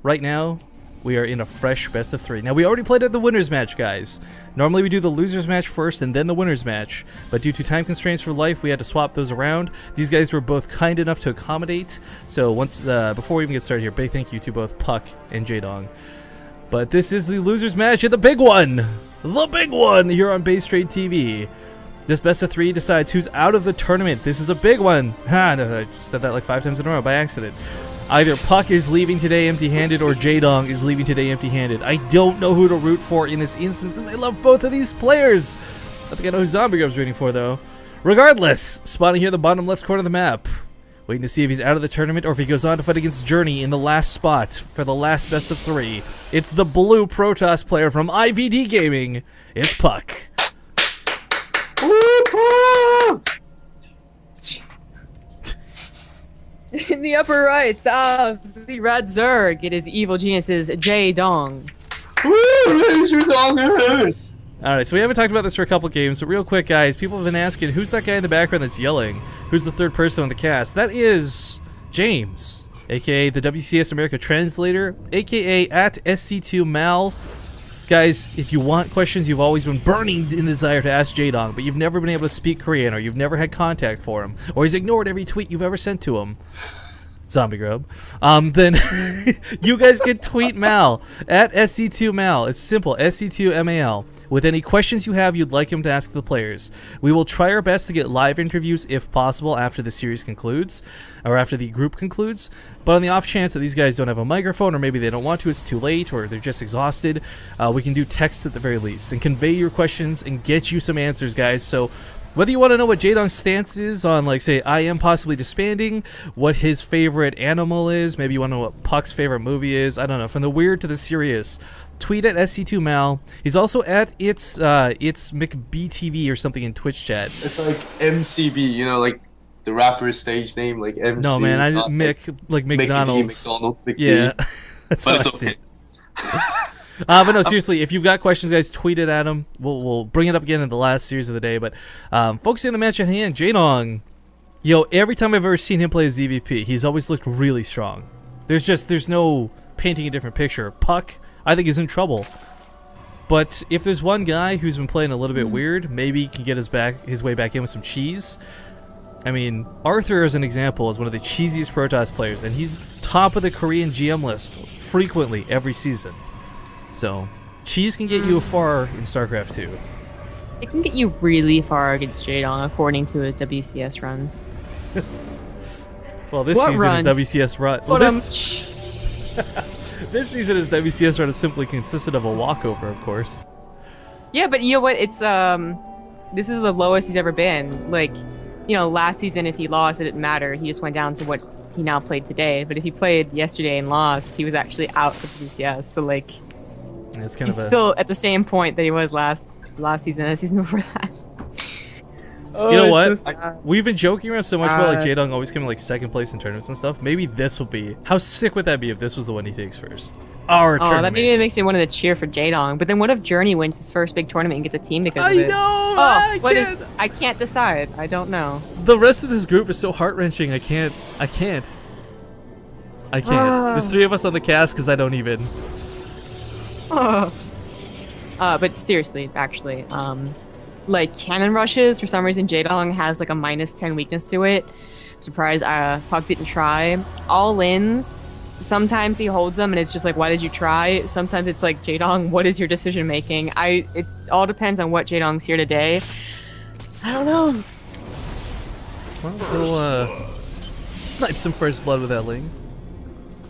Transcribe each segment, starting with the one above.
right now, we are in a fresh best of 3. Now, we already played at the winners match, guys. Normally, we do the losers match first and then the winners match. But due to time constraints for life, we had to swap those around. These guys were both kind enough to accommodate. So before we even get started here, big thank you to both puCK and Jaedong. But this is the losers match and the big one! The big one here on Base Trade TV. This best of 3 decides who's out of the tournament. This is a big one. No, I just said that like 5 times in a row by accident. Either puCK is leaving today empty-handed or Jaedong is leaving today empty-handed. I don't know who to root for in this instance because I love both of these players. I think I know who Zombie Grub's rooting for, though. Regardless, spawning here in the bottom left corner of the map. Waiting to see if he's out of the tournament or if he goes on to fight against Journey in the last spot for the last best of 3. It's the blue Protoss player from IVD Gaming. It's puCK. In the upper right, the red Zerg. It is Evil Genius's Jaedong. Alright, so we haven't talked about this for a couple games, but real quick, guys, people have been asking, who's that guy in the background that's yelling? Who's the third person on the cast? That is James, aka the WCS America translator, aka at SC2 Mal. Guys, if you want questions you've always been burning in desire to ask Jaedong, but you've never been able to speak Korean, or you've never had contact for him, or he's ignored every tweet you've ever sent to him, Zombie Grub, then you guys can tweet Mal at SC2 Mal. It's simple, SC2 MAL. With any questions you have you'd like him to ask the players. We will try our best to get live interviews if possible after the series concludes, or after the group concludes, but on the off chance that these guys don't have a microphone, or maybe they don't want to, it's too late, or they're just exhausted, we can do text at the very least, and convey your questions and get you some answers, guys. So whether you want to know what Jaedong's stance is on, like, say, I am possibly disbanding, what his favorite animal is, maybe you want to know what puCK's favorite movie is, I don't know, from the weird to the serious, tweet at SC2Mal. He's also at it's McBTV or something in Twitch chat. It's like MCB, you know, like the rapper's stage name, like MC. No, man, Mick, like McDonald's. Yeah, that's but it's okay. But no, seriously, if you've got questions, guys, tweet it at him. We'll bring it up again in the last series of the day. But focusing on the match at hand, Jaedong. Yo, every time I've ever seen him play as ZvP, he's always looked really strong. There's no painting a different picture. puCK, I think, is in trouble. But if there's one guy who's been playing a little bit weird, maybe he can get his way back in with some cheese. I mean, Arthur, as an example, is one of the cheesiest Protoss players, and he's top of the Korean GM list frequently every season. So, cheese can get you far in Starcraft 2. It can get you really far against Jaedong, according to his WCS runs. Well, this season runs? Is WCS run. Well, this season is WCS run is simply consisted of a walkover, of course. Yeah, but you know what? It's this is the lowest he's ever been. Like, you know, last season if he lost, it didn't matter. He just went down to what he now played today. But if he played yesterday and lost, he was actually out of WCS. So like, it's kind he's still at the same point that he was last season and the season before that. Oh, you know what? So we've been joking around so much about like Jaedong always coming like second place in tournaments and stuff. Maybe this will be. How sick would that be if this was the one he takes first? Our tournament. That maybe makes me want to cheer for Jaedong. But then what if Journey wins his first big tournament and gets a team because of it? I know. I can't decide. I don't know. The rest of this group is so heart wrenching. I can't. There's 3 of us on the cast because I don't even. But seriously, actually, like cannon rushes, for some reason Jaedong has like a -10 weakness to it. I'm surprised puCK didn't try. All-ins, sometimes he holds them and it's just like, why did you try? Sometimes it's like, Jaedong, what is your decision making? It all depends on what Jaedong's here today. I don't know. Well, we'll snipe some first blood with that Ling.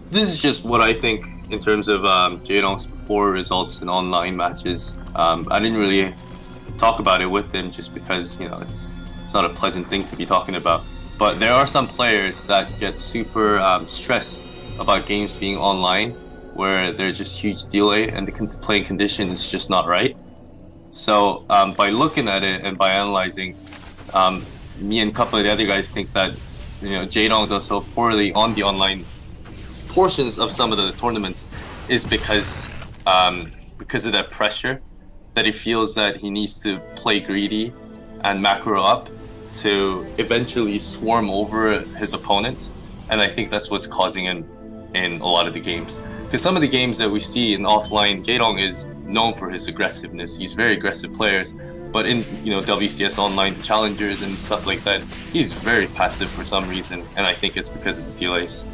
This is just what I think in terms of Jaedong's poor results in online matches. I didn't really talk about it with him just because, you know, it's not a pleasant thing to be talking about. But there are some players that get super stressed about games being online, where there's just huge delay and the playing condition is just not right. So by looking at it and by analyzing, me and a couple of the other guys think that, you know, Jaedong does so poorly on the online portions of some of the tournaments is because of that pressure, that he feels that he needs to play greedy and macro up to eventually swarm over his opponent, and I think that's what's causing him in a lot of the games. Because some of the games that we see in offline, Jaedong is known for his aggressiveness. He's very aggressive players, but in WCS online, the challengers and stuff like that, he's very passive for some reason, and I think it's because of the delays.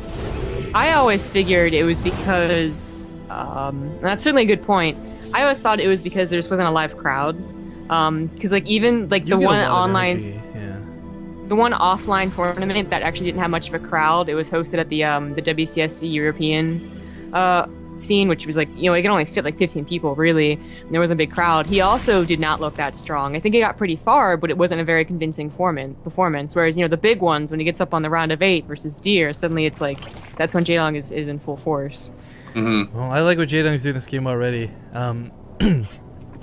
I always figured it was because that's certainly a good point. I always thought it was because there just wasn't a live crowd. Because like even like the one online, the one offline tournament that actually didn't have much of a crowd, it was hosted at the WCSC European scene, which was like, it could only fit like 15 people really, and there wasn't a big crowd. He also did not look that strong. I think he got pretty far, but it wasn't a very convincing performance. Whereas the big ones, when he gets up on the round of 8 versus Deer, suddenly it's like that's when Jaedong is in full force. Mm-hmm. Well, I like what Jaedong's doing this game already.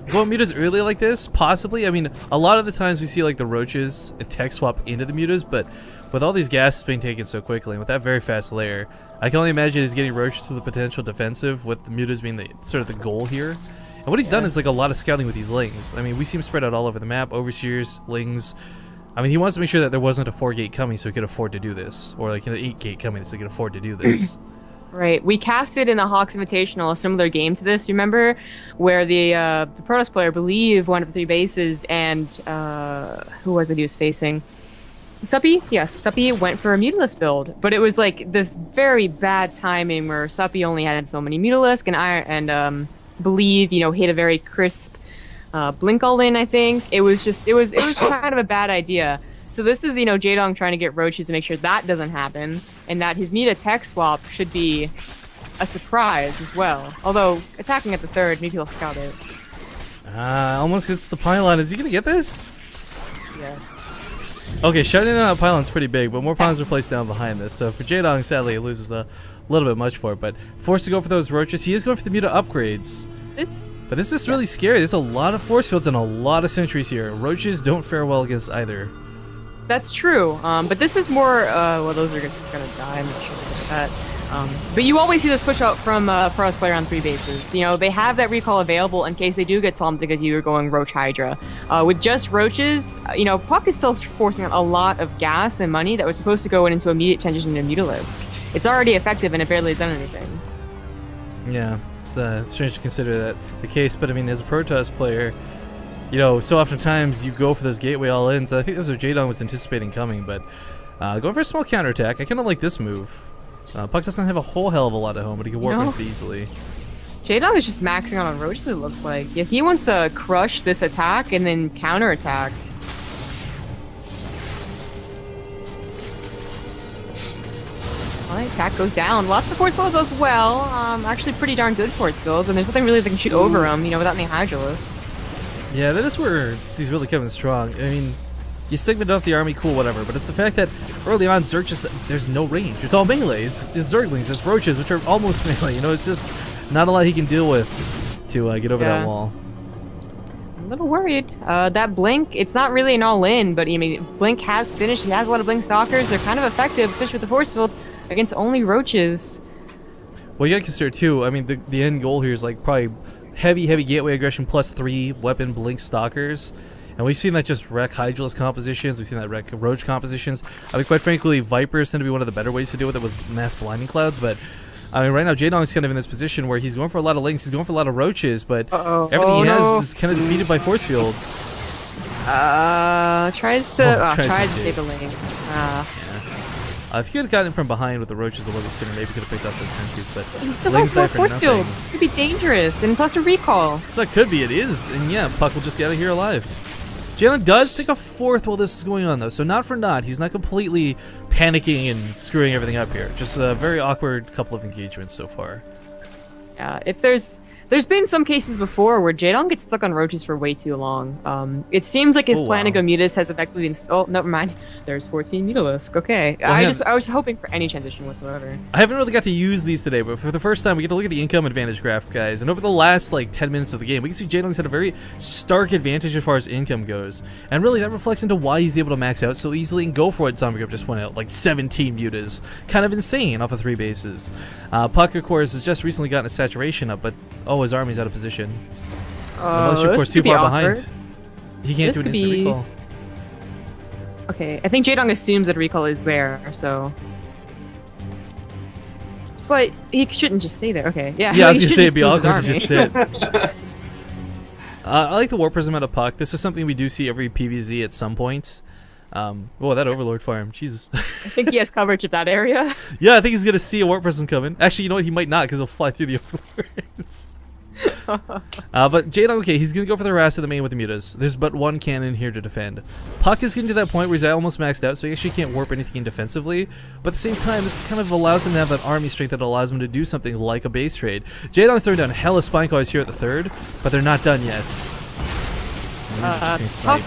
Going mutas early like this, possibly. I mean, a lot of the times we see like the roaches and tech swap into the mutas, but with all these gases being taken so quickly and with that very fast layer, I can only imagine he's getting roaches to the potential defensive, with the mutas being the sort of the goal here. And what he's done is like a lot of scouting with these lings. I mean, we see him spread out all over the map, overseers, lings. I mean, he wants to make sure that there wasn't a 4-gate coming so he could afford to do this, or like an 8-gate coming so he could afford to do this. Right. We casted in the Hawks Invitational a similar game to this, you remember? Where the Protoss player, I believe, won up 3 bases, and who was it he was facing? Suppy? Yes, Suppy went for a Mutalisk build, but it was like this very bad timing where Suppy only had so many Mutalisk, and believe, hit a very crisp blink all in, I think. It was kind of a bad idea. So this is, Jaedong trying to get roaches to make sure that doesn't happen, and that his Meta tech swap should be a surprise as well. Although, attacking at the 3rd, maybe he'll scout it. Almost hits the pylon. Is he gonna get this? Yes. Okay, shutting down that pylon's pretty big, but more pylons are placed down behind this. So for Jaedong, sadly, it loses a little bit much for it, but forced to go for those roaches. He is going for the Muta upgrades. But this is really scary. There's a lot of force fields and a lot of sentries here. Roaches don't fare well against either. That's true, but this is more, well, those are gonna die, I'm not sure about that. But you always see this push out from Protoss player on 3 bases. They have that recall available in case they do get swamped because you are going Roach Hydra. With just roaches, puCK is still forcing out a lot of gas and money that was supposed to go into immediate transition to Mutalisk. It's already effective and it barely has done anything. Yeah, it's strange to consider that the case, but I mean, as a Protoss player, so oftentimes you go for those gateway all-ins. I think that's what Jaedong was anticipating coming, but going for a small counterattack, I kind of like this move. puCK doesn't have a whole hell of a lot at home, but he can work with it easily. Jaedong is just maxing out on roaches, it looks like. If he wants to crush this attack and then counterattack. Well, the attack goes down. Lots of force fields as well. Actually pretty darn good force fields, and there's nothing really that can shoot over them, without any Hydralisks. Yeah, that is where he's really coming strong. I mean, you segment off the army, cool, whatever, but it's the fact that early on, Zerg there's no range. It's all melee. It's Zerglings, it's roaches, which are almost melee. It's just not a lot he can deal with to get over that wall. I'm a little worried. That Blink, it's not really an all-in, but Blink has finished. He has a lot of Blink Stalkers. They're kind of effective, especially with the force fields, against only roaches. Well, you gotta consider, too, I mean, the end goal here is like probably heavy gateway aggression plus 3 weapon Blink Stalkers. And we've seen that just wreck Hydralisk compositions, we've seen that wreck Roach compositions. I mean, quite frankly, Vipers tend to be one of the better ways to deal with it with mass blinding clouds, but I mean, right now, Jaedong's kind of in this position where he's going for a lot of links, he's going for a lot of roaches, but everything he has is kind of defeated by force fields. Tries to save the links. If he could have gotten it from behind with the roaches a little sooner, maybe could have picked up those sentries, but he still has more force fields. This could be dangerous, and plus a recall. So that could be, it is, and yeah, puCK will just get out of here alive. Jaedong does take a 4th while this is going on, though, so not for naught. He's not completely panicking and screwing everything up here. Just a very awkward couple of engagements so far. Yeah, if there's been some cases before where Jaedong gets stuck on roaches for way too long. It seems like his plan to go Mutas has effectively been... Oh, never mind. There's 14 Mutalisk. Okay. Well, I was hoping for any transition whatsoever. I haven't really got to use these today, but for the first time, we get to look at the income advantage graph, guys. And over the last, 10 minutes of the game, we can see Jaedong's had a very stark advantage as far as income goes. And really, that reflects into why he's able to max out so easily and go for what Zombie Grip just went out, 17 Mutas. Kind of insane off of 3 bases. puCK, of course, has just recently gotten a saturation up, but... Oh, his army's out of position. Unless you're, of course, too far behind. He can't do an instant recall. Okay, I think Jaedong assumes that recall is there, so... But he shouldn't just stay there. Okay, yeah. Yeah, I was he gonna say, shouldn't it'd be just lose his awkward to just sit. I like the Warp Prism out of puck. This is something we do see every PvZ at some point. Whoa, that Overlord farm. Jesus. I think he has coverage of that area. Yeah, I think he's gonna see a Warp Prism coming. Actually, you know what? He might not, because he'll fly through the Overlords. But Jaedong, okay, he's gonna go for the harass of the main with the mutas. There's but one cannon here to defend. Puck is getting to that point where he's almost maxed out, so he actually can't warp anything in defensively. But at the same time, this kind of allows him to have that army strength that allows him to do something like a base trade. Jaedong's throwing down hella spine claws here at the third, but they're not done yet. Puck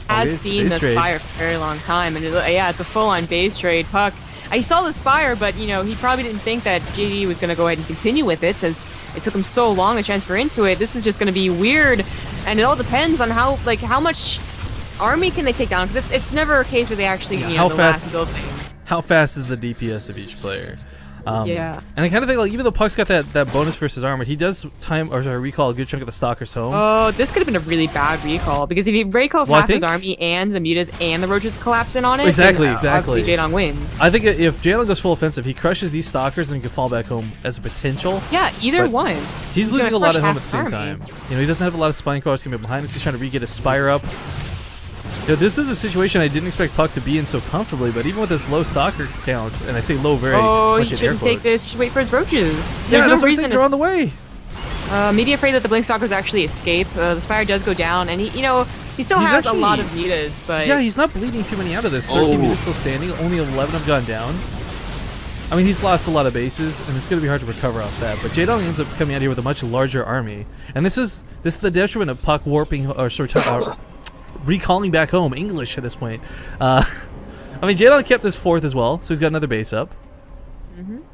has seen the Spire for a very long time, and yeah, it's a full-on base trade. Puck, I saw the Spire, but you know, he probably didn't think that JD was going to go ahead and continue with it, as it took him so long to transfer into it. This is just going to be weird, and it all depends on how much army can they take down, because it's never a case where they actually, you know, the last building. How fast is the DPS of each player? Yeah. And I kind of think, like, even though Puck's got that bonus versus armored, he does recall a good chunk of the Stalkers home. Oh, this could have been a really bad recall, because if he recalls half his army and the mutas and the roaches collapse in on it, exactly. obviously Jaedong wins. I think if Jaedong goes full offensive, he crushes these Stalkers and he can fall back home as a potential. Yeah, either one. He's losing a lot of home at the same time. You know, he doesn't have a lot of spine cars coming behind us. He's trying to re-get his Spire up. Yeah, this is a situation I didn't expect Puck to be in so comfortably, but even with this low Stalker count, and I say low very much he in air shouldn't take quotes. this. He should wait for his roaches. Yeah, There's that's no reason they're on the way. Media afraid that the Blink Stalkers actually escape. The Spire does go down, and he still has a lot of mutas, but yeah, he's not bleeding too many out of this. 13 mutas still standing. Only 11 have gone down. I mean, he's lost a lot of bases, and it's going to be hard to recover off that. But Jaedong ends up coming out here with a much larger army, and this is the detriment of Puck warping or recalling back home English at this point. I mean, Jaedong kept his fourth as well, so he's got another base up.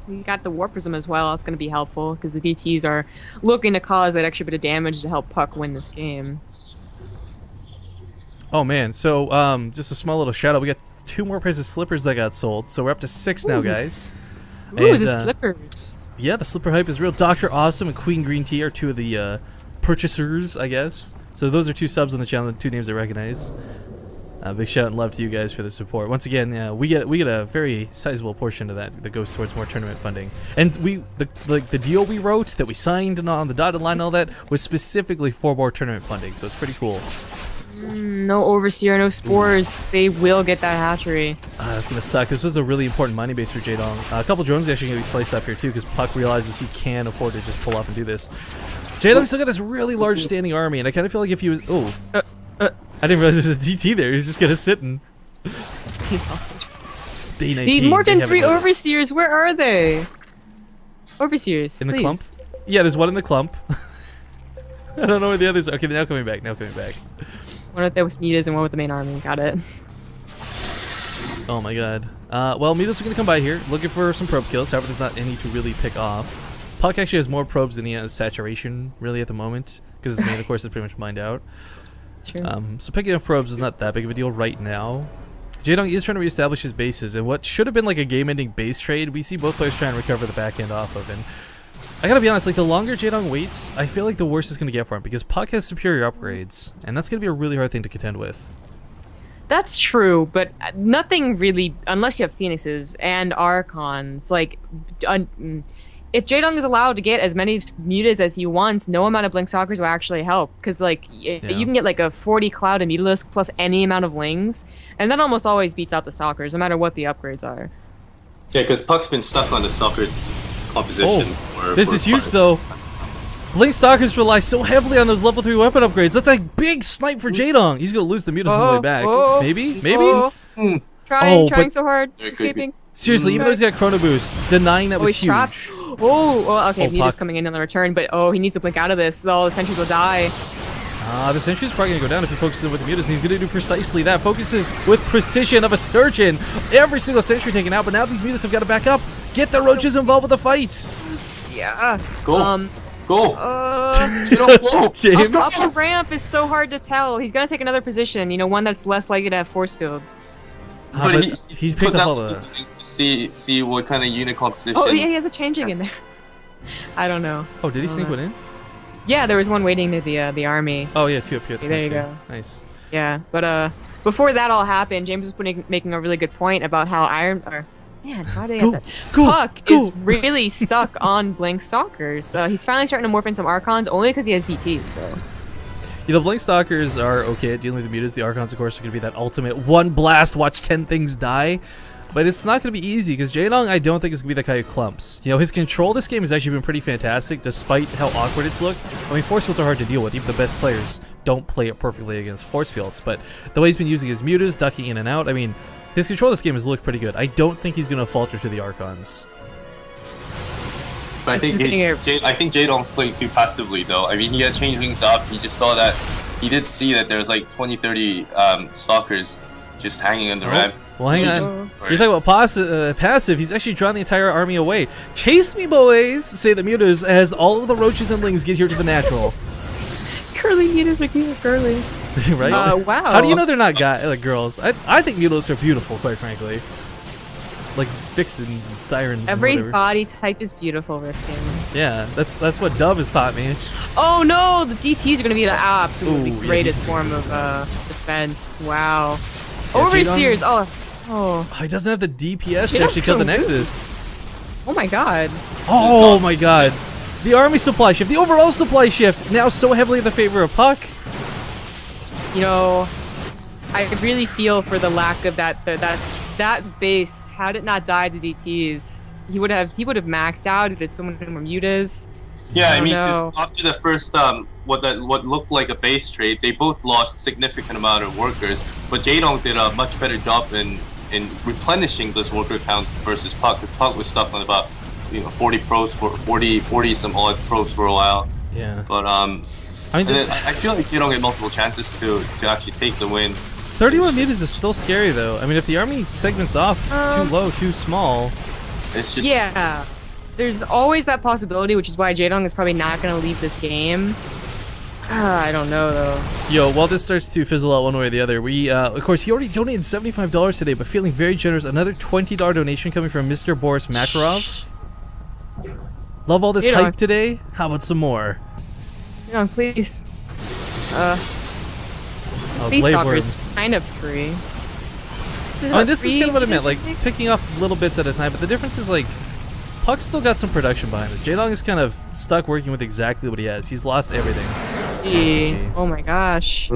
We got the Warp Prism as well. That's going to be helpful because the DTs are looking to cause that extra bit of damage to help Puck win this game. Oh man, so just a small little shout out. We got 2 more pairs of slippers that got sold, so we're up to 6 now, guys. Ooh, and, the slippers. Yeah, the slipper hype is real. Dr. Awesome and Queen Green Tea are 2 of the purchasers, I guess. So those are 2 subs on the channel, 2 names I recognize. Big shout and love to you guys for the support. Once again, we get a very sizable portion of that goes towards more tournament funding. And the deal we wrote that we signed and on the dotted line and all that was specifically for more tournament funding. So it's pretty cool. No Overseer, no Spores. They will get that hatchery. That's gonna suck. This was a really important money base for Jaedong. A couple drones are actually gonna be sliced up here too, because Puck realizes he can afford to just pull off and do this. Jaedong's still got this really large standing army, and I kind of feel like if he was I didn't realize there was a DT there. He's just gonna sit and. Day 19. Need more than 3 Overseers. Where are they? Overseers, in the please. clump? Yeah, there's one in the clump. I don't know where the others are. Okay, now coming back. One with the mutas and one with the main army. Got it. Oh my god. Well, mutas are gonna come by here, looking for some probe kills. However, there's not any to really pick off. Puck actually has more probes than he has saturation, really, at the moment, because his main, of course, is pretty much mined out. True. So picking up probes is not that big of a deal right now. Jaedong is trying to reestablish his bases, and what should have been like a game-ending base trade, we see both players trying to recover the back end off of. And I gotta be honest, like the longer Jaedong waits, I feel like the worse it's gonna get for him, because Puck has superior upgrades, and that's gonna be a really hard thing to contend with. That's true, but nothing really, unless you have Phoenixes and Archons, like, if Jaedong is allowed to get as many mutas as he wants, no amount of Blink Stalkers will actually help, because, like, you can get, like, a 40 Cloud of Mutalisk plus any amount of Lings, and that almost always beats out the Stalkers, no matter what the upgrades are. Yeah, because Puck's been stuck on the Stalker composition. This is huge, though. Blink Stalkers rely so heavily on those level 3 weapon upgrades. That's a big snipe for Jaedong. He's gonna lose the mutas on the way back. Maybe? Trying so hard, escaping. Seriously, even though he's got Chrono Boost, denying that was huge. Trapped. Okay, Muta's coming in on the return, but he needs to blink out of this. All the sentries will die. The sentry's probably gonna go down if he focuses with the mutas. He's gonna do precisely that. Focuses with precision of a surgeon. Every single sentry taken out, but now these mutas have got to back up. Get the roaches involved with the fights. Yeah. Go. James. Up the ramp is so hard to tell. He's gonna take another position. You know, one that's less likely to have force fields. But he's picked up all the. To see what kind of unit composition. Oh yeah, he has a changing in there. I don't know. Oh, did he sneak one in? Yeah, there was one waiting near the army. Oh yeah, 2 up here. There you go. Nice. Yeah, but before that all happened, James was making a really good point about how Man, how did I Go, get that? go, puCK go. is really stuck on Blink Stalkers. He's finally starting to morph in some Archons, only because he has DTs, though. You know, Blink Stalkers are okay at dealing with the mutas. The Archons, of course, are going to be that ultimate one blast, watch 10 things die. But it's not going to be easy, because Jaedong, I don't think, is going to be the guy who clumps. You know, his control this game has actually been pretty fantastic, despite how awkward it's looked. I mean, force fields are hard to deal with. Even the best players don't play it perfectly against force fields. But the way he's been using his mutas, ducking in and out, I mean, his control of this game has looked pretty good. I don't think he's going to falter to the Archons. But I think Jaedong's playing too passively, though. I mean, he had changed things up. He just saw that. He did see that there's like 20, 30 stalkers just hanging on the ramp. Well, hang on. You're talking about passive. He's actually drawn the entire army away. Chase me, boys! Say the mutas as all of the roaches and lings get here to the natural. Curly mutas are cute, curly. Right? Wow. How do you know they're not girls? I think mutas are beautiful, quite frankly. Like vixens and sirens. Every and whatever. body type is beautiful, Rifkin. Yeah, that's what Dove has taught me. Oh no, the DTs are going to be the absolutely Ooh, yeah, greatest DTs form are of defense. Wow. Yeah, Overseers. Jaedong- Oh, he doesn't have the DPS to Jaedong's actually kill the so Nexus. oh my god. Oh my god. The army supply shift, the overall supply shift, now so heavily in the favor of puCK. You know, I really feel for the lack of that base. Had it not died to DTs, he would have maxed out. He did so many more mutas. Yeah, I mean, no. because after the first what looked like a base trade, they both lost significant amount of workers. But Jaedong did a much better job in replenishing this worker count versus puCK, because puCK was stuck on about 40 probes for 40 some odd probes for a while. Yeah. But I mean, I feel like Jaedong had multiple chances to actually take the win. 31 mutas is still scary though. I mean, if the army segments off too low, too small. It's just There's always that possibility, which is why Jaedong is probably not going to leave this game. I don't know though. Yo, while this starts to fizzle out one way or the other, we of course he already donated $75 today, but feeling very generous. Another $20 donation coming from Mr. Boris Makarov. Love all this hype today. How about some more? Jaedong, please. Oh, These blade stalkers worms. kind of free. I mean, this is kind of what I meant, like picking off little bits at a time. But the difference is like, puCK's still got some production behind this. Jaedong is kind of stuck working with exactly what he has. He's lost everything. Oh my gosh.